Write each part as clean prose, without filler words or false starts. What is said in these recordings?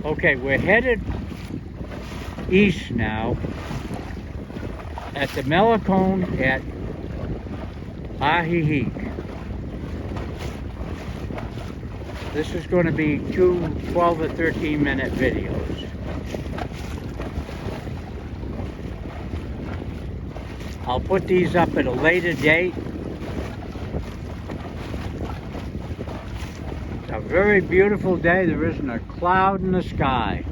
Okay, we're headed east now at the Melicone at Ajijic. This is going to be two 12 or 13 minute videos. I'll put these up at a later date. It's a very beautiful day. There isn't a cloud in the sky.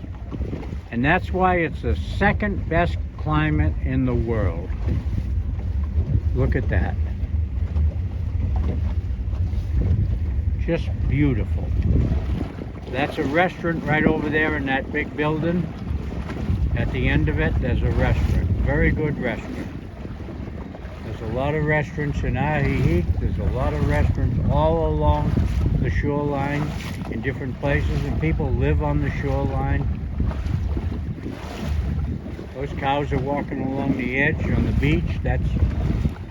And that's why it's the second best climate in the world. Look at that. Just beautiful. That's a restaurant right over there in that big building. At the end of it, there's a restaurant. Very good restaurant. There's a lot of restaurants in Ajijic. There's a lot of restaurants all along the shoreline in different places, and people live on the shoreline. Those cows are walking along the edge on the beach. That's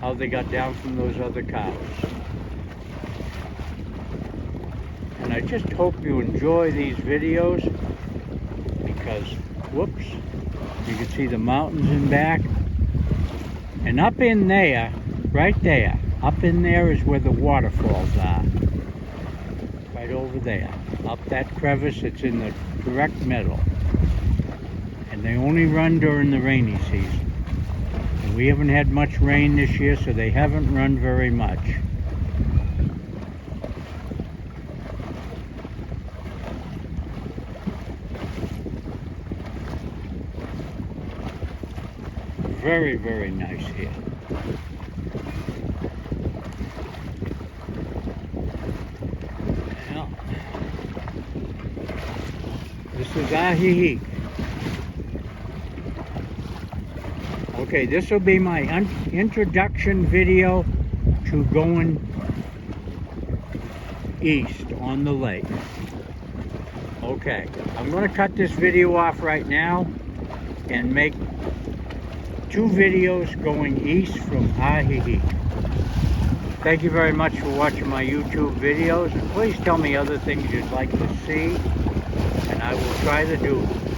how they got down from those other cows. And I just hope you enjoy these videos because, whoops, you can see the mountains in back. And up in there, right there, up in there is where the waterfalls are. Right over there. Up that crevice, it's in the direct middle. And they only run during the rainy season. And we haven't had much rain this year, so they haven't run very much. Very, very nice here. Well, this is Ajijic. Okay, this will be my introduction video to going east on the lake. Okay, I'm going to cut this video off right now and make two videos going east from Ajijic. Thank you very much for watching my YouTube videos, and please tell me other things you'd like to see, and I will try to do them.